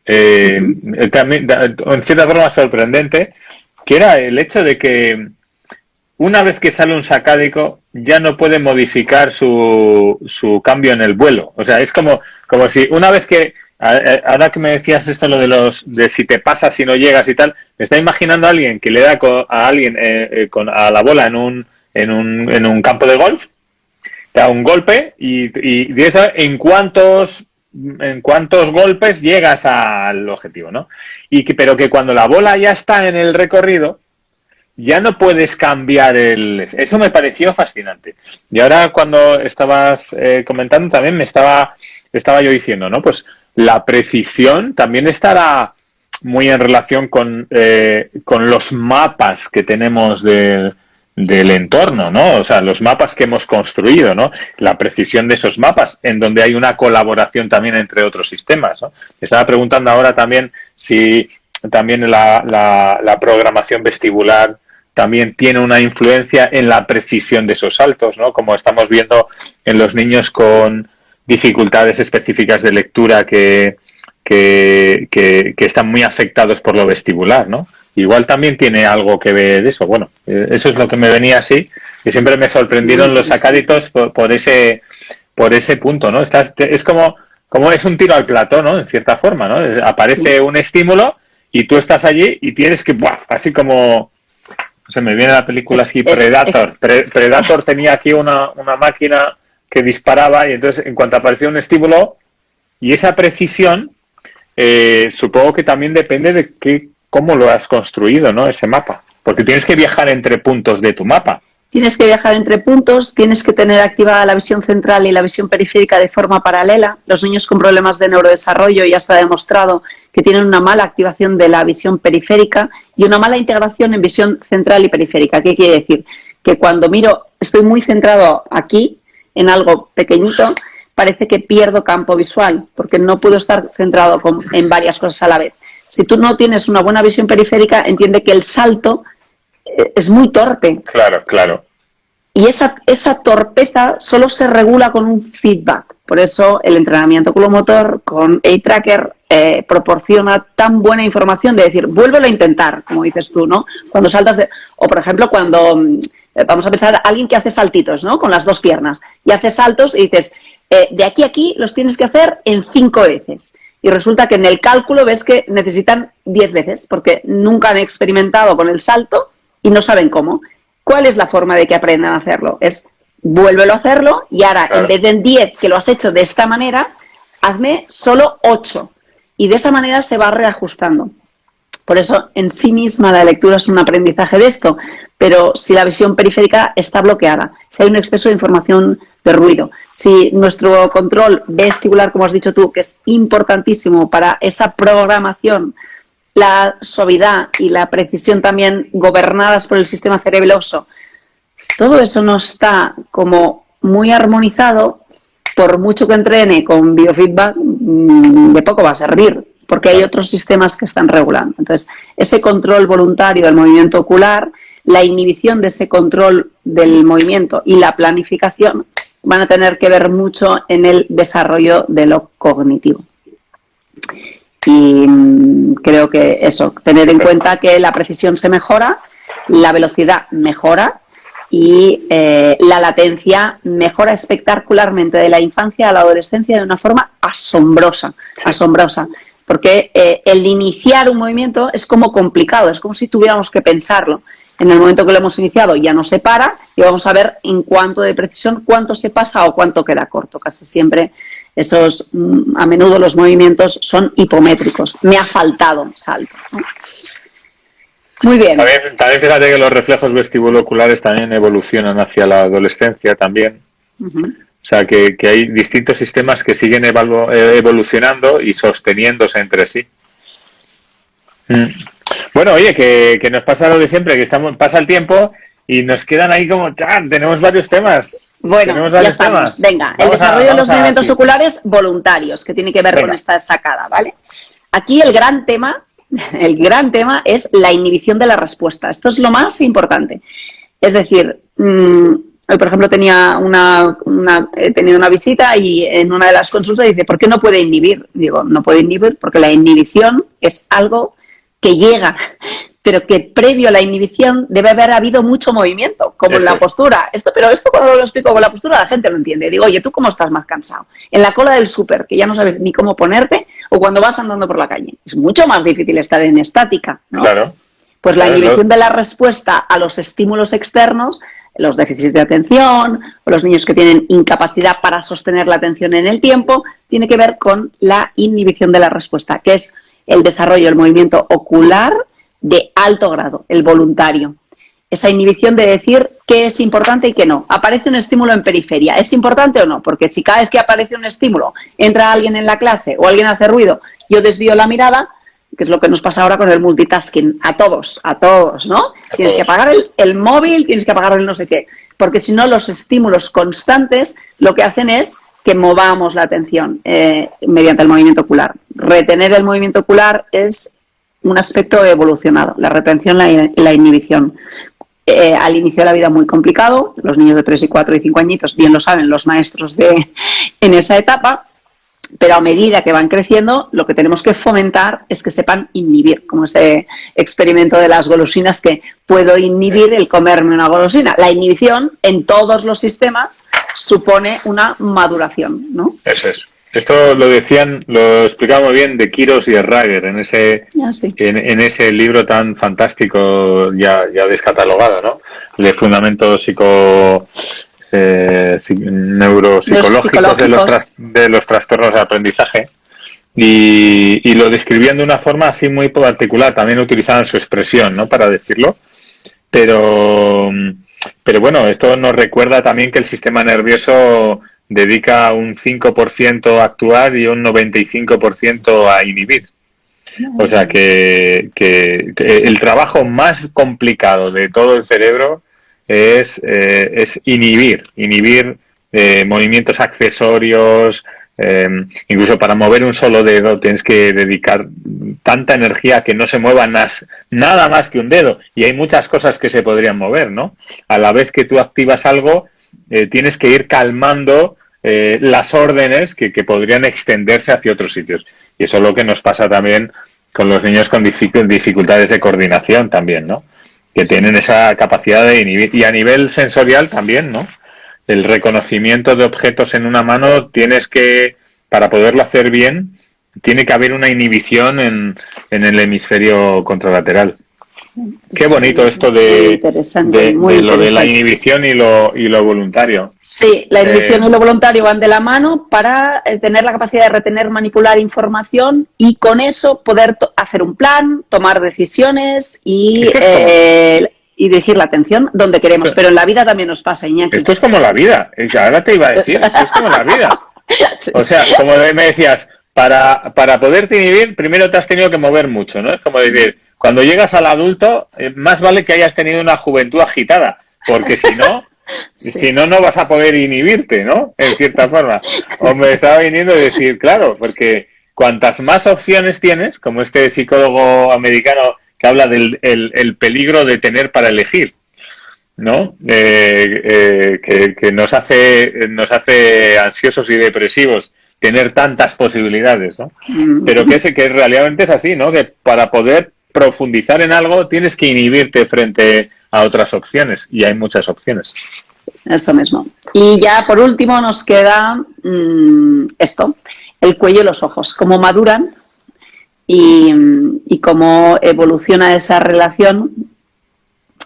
también, en cierta forma sorprendente, que era el hecho de que una vez que sale un sacádico ya no puede modificar su cambio en el vuelo. O sea, es como si una vez que, ahora que me decías esto, lo de si te pasas, si no llegas y tal, me está imaginando a alguien que le da a alguien a la bola en un campo de golf, da un golpe y de eso, en cuántos golpes llegas al objetivo, ¿no? Pero que cuando la bola ya está en el recorrido, ya no puedes cambiar Eso me pareció fascinante. Y ahora cuando estabas comentando también estaba yo diciendo, ¿no? Pues la precisión también estará muy en relación con los mapas que tenemos del entorno, ¿no? O sea, los mapas que hemos construido, ¿no? La precisión de esos mapas, en donde hay una colaboración también entre otros sistemas, ¿no? Estaba preguntando ahora también si también la programación vestibular también tiene una influencia en la precisión de esos saltos, ¿no? Como estamos viendo en los niños con dificultades específicas de lectura que están muy afectados por lo vestibular, ¿no? Igual también tiene algo que ver eso. Bueno, eso es lo que me venía así, y siempre me sorprendieron los sacáditos por ese punto, ¿no? Es como es un tiro al plató, ¿no? En cierta forma, ¿no? Aparece un estímulo y tú estás allí y tienes que, ¡buah! Así como... Se me viene la película así, Predator. Predator tenía aquí una máquina que disparaba y entonces en cuanto aparecía un estímulo y esa precisión, supongo que también depende de cómo lo has construido, ¿no? Ese mapa. Porque tienes que viajar entre puntos de tu mapa. Tienes que viajar entre puntos, tienes que tener activada la visión central y la visión periférica de forma paralela. Los niños con problemas de neurodesarrollo ya está demostrado que tienen una mala activación de la visión periférica y una mala integración en visión central y periférica. ¿Qué quiere decir? Que cuando miro, estoy muy centrado aquí, en algo pequeñito, parece que pierdo campo visual, porque no puedo estar centrado en varias cosas a la vez. Si tú no tienes una buena visión periférica, entiende que el salto es muy torpe. Claro. Y esa torpeza solo se regula con un feedback. Por eso el entrenamiento oculomotor con eye-tracker proporciona tan buena información de decir, vuélvelo a intentar, como dices tú, ¿no? Cuando saltas o, por ejemplo, cuando, vamos a pensar, alguien que hace saltitos, ¿no? Con las dos piernas. Y hace saltos y dices, de aquí a aquí los tienes que hacer en 5 veces. Y resulta que en el cálculo ves que necesitan 10 veces, porque nunca han experimentado con el salto y no saben cómo. ¿Cuál es la forma de que aprendan a hacerlo? Es vuélvelo a hacerlo y ahora, en vez de en 10 que lo has hecho de esta manera, hazme solo 8. Y de esa manera se va reajustando. Por eso, en sí misma, la lectura es un aprendizaje de esto. Pero si la visión periférica está bloqueada, si hay un exceso de información de ruido, si nuestro control vestibular, como has dicho tú, que es importantísimo para esa programación, la suavidad y la precisión también gobernadas por el sistema cerebeloso, todo eso no está como muy armonizado, por mucho que entrene con biofeedback, de poco va a servir, porque hay otros sistemas que están regulando. Entonces, ese control voluntario del movimiento ocular, la inhibición de ese control del movimiento y la planificación van a tener que ver mucho en el desarrollo de lo cognitivo. Y creo que eso, tener en cuenta que la precisión se mejora, la velocidad mejora y la latencia mejora espectacularmente de la infancia a la adolescencia de una forma asombrosa, asombrosa. Porque el iniciar un movimiento es como complicado, es como si tuviéramos que pensarlo. En el momento que lo hemos iniciado ya no se para y vamos a ver en cuánto de precisión, cuánto se pasa o cuánto queda corto. Casi siempre a menudo los movimientos son hipométricos. Me ha faltado salto, ¿no? Muy bien. También fíjate que los reflejos vestibulo-oculares también evolucionan hacia la adolescencia también. O sea, que hay distintos sistemas que siguen evolucionando y sosteniéndose entre sí. Bueno, oye, que nos pasa lo de siempre, que pasa el tiempo y nos quedan ahí como, tenemos varios temas. Bueno, ya estamos. Venga, el desarrollo de los movimientos oculares voluntarios, que tiene que ver con esta sacada, ¿vale? Aquí el gran tema es la inhibición de la respuesta. Esto es lo más importante. Es decir, Hoy, por ejemplo, he tenido una visita y en una de las consultas dice, ¿por qué no puede inhibir? Digo, no puede inhibir porque la inhibición es algo que llega, pero que previo a la inhibición debe haber habido mucho movimiento, como en la postura. Pero esto cuando lo explico con la postura la gente lo entiende. Digo, oye, ¿tú cómo estás más cansado? En la cola del súper, que ya no sabes ni cómo ponerte, o cuando vas andando por la calle. Es mucho más difícil estar en estática, ¿no? Claro. Pues la inhibición de la respuesta a los estímulos externos, los déficits de atención o los niños que tienen incapacidad para sostener la atención en el tiempo, tiene que ver con la inhibición de la respuesta, que es el desarrollo del movimiento ocular de alto grado, el voluntario. Esa inhibición de decir qué es importante y qué no. Aparece un estímulo en periferia, ¿es importante o no? Porque si cada vez que aparece un estímulo entra alguien en la clase o alguien hace ruido, yo desvío la mirada, que es lo que nos pasa ahora con el multitasking, a todos, ¿no? Tienes que apagar el móvil, tienes que apagar el no sé qué, porque si no los estímulos constantes lo que hacen es que movamos la atención mediante el movimiento ocular. Retener el movimiento ocular es un aspecto evolucionado, la retención, la inhibición. Al inicio de la vida muy complicado, los niños de 3 y 4 y 5 añitos bien lo saben los maestros en esa etapa, pero a medida que van creciendo, lo que tenemos que fomentar es que sepan inhibir, como ese experimento de las golosinas que puedo inhibir el comerme una golosina. La inhibición en todos los sistemas supone una maduración, ¿no? Eso es. Esto lo explicaba muy bien de Quiros y de Rager en ese libro tan fantástico ya descatalogado, ¿no? De fundamentos neuropsicológicos de los trastornos de aprendizaje y lo describían de una forma así muy particular, también utilizaban su expresión, ¿no? Para decirlo, pero bueno, esto nos recuerda también que el sistema nervioso dedica un 5% a actuar y un 95% a inhibir. O sea que el trabajo más complicado de todo el cerebro es inhibir movimientos accesorios. Incluso para mover un solo dedo tienes que dedicar tanta energía que no se mueva nada más que un dedo, y hay muchas cosas que se podrían mover, ¿no? A la vez que tú activas algo, tienes que ir calmando las órdenes que podrían extenderse hacia otros sitios, y eso es lo que nos pasa también con los niños con dificultades de coordinación también, ¿no? Que tienen esa capacidad de inhibir, y a nivel sensorial también, ¿no? El reconocimiento de objetos en una mano para poderlo hacer bien, tiene que haber una inhibición en el hemisferio contralateral. Qué bonito esto de lo de la inhibición y lo voluntario. Sí, la inhibición y lo voluntario van de la mano para tener la capacidad de retener, manipular información y con eso poder hacer un plan, tomar decisiones y dirigir la atención donde queremos. Pero en la vida también nos pasa, Iñaki. Esto es como la vida. Ahora te iba a decir, esto es como la vida. O sea, como me decías, para poderte inhibir, primero te has tenido que mover mucho, ¿no? Es como decir, cuando llegas al adulto, más vale que hayas tenido una juventud agitada, porque si no, no vas a poder inhibirte, ¿no? En cierta forma. O me estaba viniendo a decir, claro, porque cuantas más opciones tienes, como este psicólogo americano que habla del el peligro de tener para elegir, ¿no? Que nos hace ansiosos y depresivos tener tantas posibilidades, ¿no? Pero que realmente es así, ¿no? Que para poder profundizar en algo tienes que inhibirte frente a otras opciones, y hay muchas opciones. Eso mismo. Y ya por último nos queda esto, el cuello y los ojos, cómo maduran y cómo evoluciona esa relación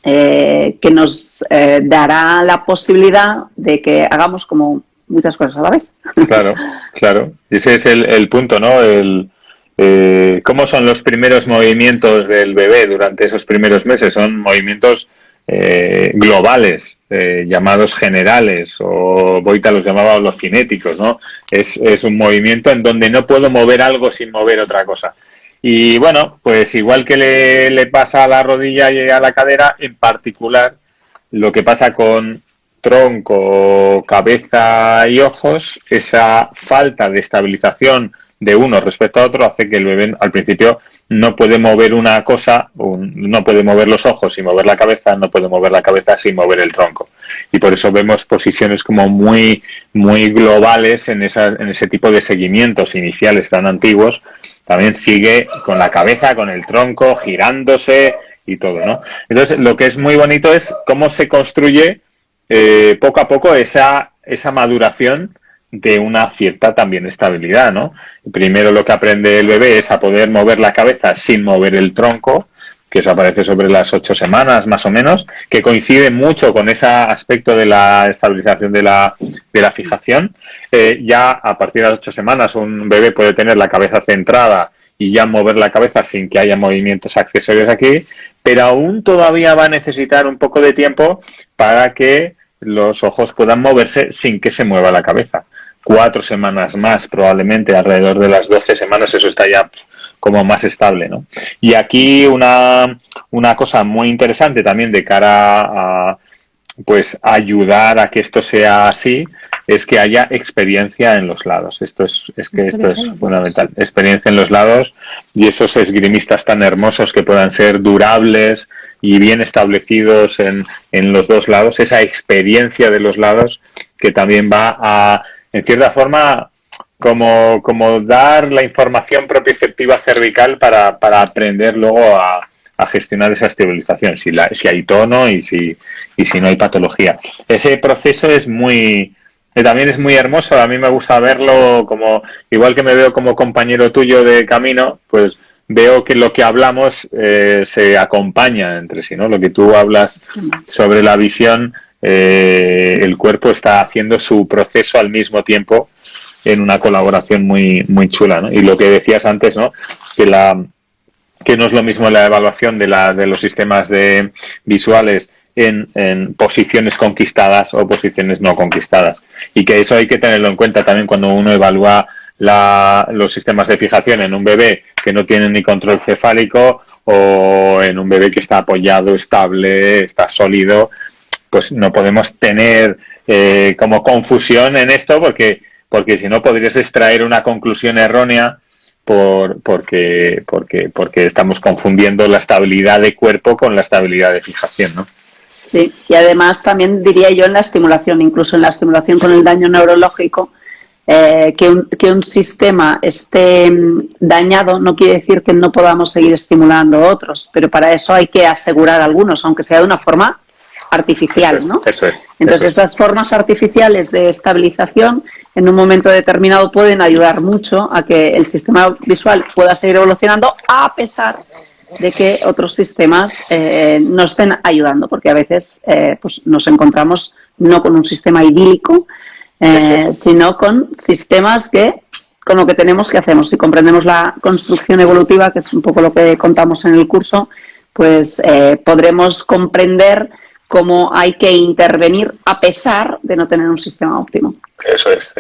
que nos dará la posibilidad de que hagamos como muchas cosas a la vez. Claro. Ese es el punto, ¿no? ¿Cómo son los primeros movimientos del bebé durante esos primeros meses? Son movimientos globales, llamados generales, o Boita los llamaba los cinéticos, ¿no? Es un movimiento en donde no puedo mover algo sin mover otra cosa. Y bueno, pues igual que le pasa a la rodilla y a la cadera, en particular, lo que pasa con tronco, cabeza y ojos, esa falta de estabilización de uno respecto a otro hace que el bebé al principio no puede mover una cosa, no puede mover los ojos sin mover la cabeza, no puede mover la cabeza sin mover el tronco. y por eso vemos posiciones como muy globales en ese tipo de seguimientos iniciales tan antiguos. También sigue con la cabeza, con el tronco, girándose y todo, ¿no? Entonces, lo que es muy bonito es cómo se construye poco a poco esa maduración de una cierta también estabilidad, ¿no? Primero lo que aprende el bebé es a poder mover la cabeza sin mover el tronco, que eso aparece sobre las 8 semanas más o menos, que coincide mucho con ese aspecto de la estabilización de la fijación. Ya a partir de las 8 semanas un bebé puede tener la cabeza centrada y ya mover la cabeza sin que haya movimientos accesorios aquí, pero aún todavía va a necesitar un poco de tiempo para que los ojos puedan moverse sin que se mueva la cabeza. 4 semanas más, probablemente alrededor de las 12 semanas, eso está ya como más estable, ¿no? Y aquí una cosa muy interesante también de cara a pues ayudar a que esto sea así es que haya experiencia en los lados. Esto es fundamental. Experiencia en los lados y esos esgrimistas tan hermosos que puedan ser durables y bien establecidos en los dos lados, esa experiencia de los lados que también va a, en cierta forma, como dar la información propioceptiva cervical para aprender luego a gestionar esa estabilización, si hay tono y si no hay patología. Ese proceso es también es muy hermoso. A mí me gusta verlo como, igual que me veo como compañero tuyo de camino, pues veo que lo que hablamos se acompaña entre sí, ¿no? Lo que tú hablas sobre la visión, el cuerpo está haciendo su proceso al mismo tiempo en una colaboración muy chula, ¿no? Y lo que decías antes, ¿no? Que no es lo mismo la evaluación de los sistemas visuales en posiciones conquistadas o posiciones no conquistadas. Y que eso hay que tenerlo en cuenta también cuando uno evalúa los sistemas de fijación en un bebé que no tiene ni control cefálico o en un bebé que está apoyado, estable, está sólido. Pues no podemos tener como confusión en esto porque si no podrías extraer una conclusión errónea porque estamos confundiendo la estabilidad de cuerpo con la estabilidad de fijación, ¿no? Sí, y además también diría yo en la estimulación, incluso en la estimulación con el daño neurológico, que un sistema esté dañado no quiere decir que no podamos seguir estimulando otros, pero para eso hay que asegurar algunos, aunque sea de una forma artificial, ¿no? Eso es. Entonces esas formas artificiales de estabilización en un momento determinado pueden ayudar mucho a que el sistema visual pueda seguir evolucionando a pesar de que otros sistemas no estén ayudando, porque a veces pues nos encontramos no con un sistema idílico, sino con sistemas que con lo que tenemos que hacemos. Si comprendemos la construcción evolutiva, que es un poco lo que contamos en el curso, pues podremos comprender cómo hay que intervenir a pesar de no tener un sistema óptimo. Eso es.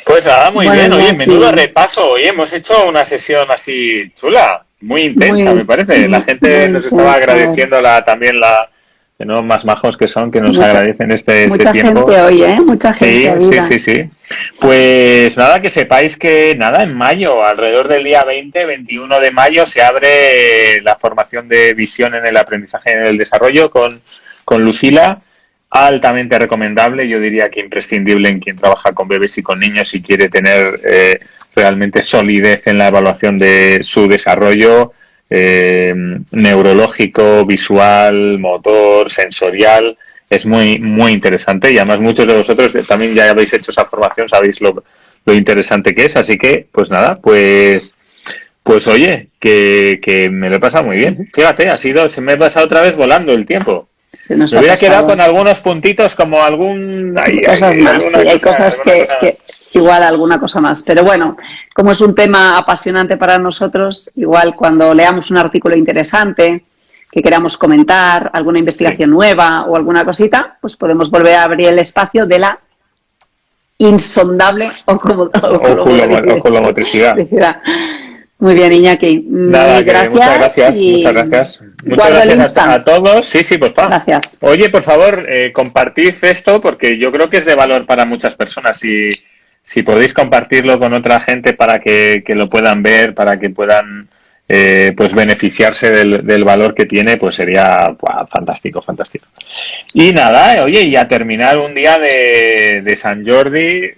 Pues nada, muy bien. Oye, menudo repaso. Hoy hemos hecho una sesión así chula, muy intensa, me parece. La gente nos estaba agradeciendo también que no más majos que son, que nos agradecen este tiempo. Mucha gente hoy, ¿eh? Mucha gente. Sí. Pues nada, que sepáis que en mayo, alrededor del día 21 de mayo, se abre la formación de visión en el aprendizaje y en el desarrollo con Lucila. Altamente recomendable, yo diría que imprescindible en quien trabaja con bebés y con niños y quiere tener realmente solidez en la evaluación de su desarrollo neurológico, visual, motor, sensorial. Es muy interesante y además muchos de vosotros también ya habéis hecho esa formación, sabéis lo interesante que es, así que pues nada, pues oye, que me lo he pasado muy bien. Fíjate, se me ha pasado otra vez volando el tiempo. Me hubiera quedado con algunos puntitos como hay cosas que igual alguna cosa más, pero bueno, como es un tema apasionante para nosotros, igual cuando leamos un artículo interesante que queramos comentar, alguna investigación nueva o alguna cosita, pues podemos volver a abrir el espacio de la insondable oculomotricidad. Muy bien, Iñaki. Muchas gracias. Muchas gracias a todos. Sí, pues va. Gracias. Oye, por favor, compartid esto porque yo creo que es de valor para muchas personas. Si podéis compartirlo con otra gente para que lo puedan ver, para que puedan pues beneficiarse del valor que tiene, pues sería fantástico, fantástico. Y nada, oye, y a terminar un día de San Jordi,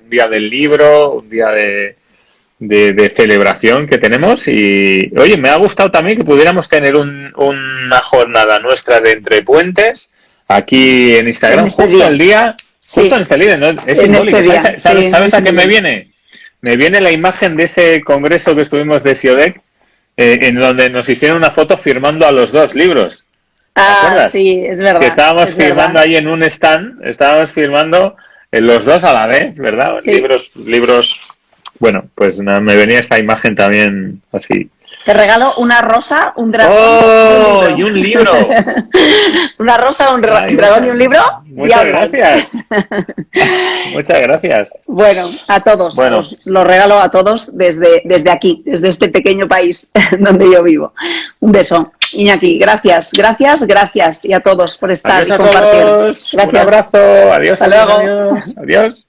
un día del libro, un día de celebración que tenemos. Y oye, me ha gustado también que pudiéramos tener una jornada nuestra de entre puentes aquí en Instagram, justo el día, justo en este día, ¿no? Es simbólico. ¿Sabes a qué me viene? Me viene la imagen de ese congreso que estuvimos de SIODEC, en donde nos hicieron una foto firmando a los dos libros. ¿Te acuerdas? Sí, es verdad. Que estábamos firmando ahí en un stand, estábamos firmando los dos a la vez, ¿verdad? Sí. Libros. Bueno, pues me venía esta imagen también así. Te regalo una rosa, un dragón. ¡Oh! Y un libro. Una rosa, un dragón y un libro. Muchas gracias. Muchas gracias. Bueno, a todos. Bueno. Os lo regalo a todos desde aquí, desde este pequeño país donde yo vivo. Un beso. Iñaki, gracias. Y a todos por estar adiós y compartir. Gracias. Un abrazo. Adiós. Hasta luego. Adiós. Adiós.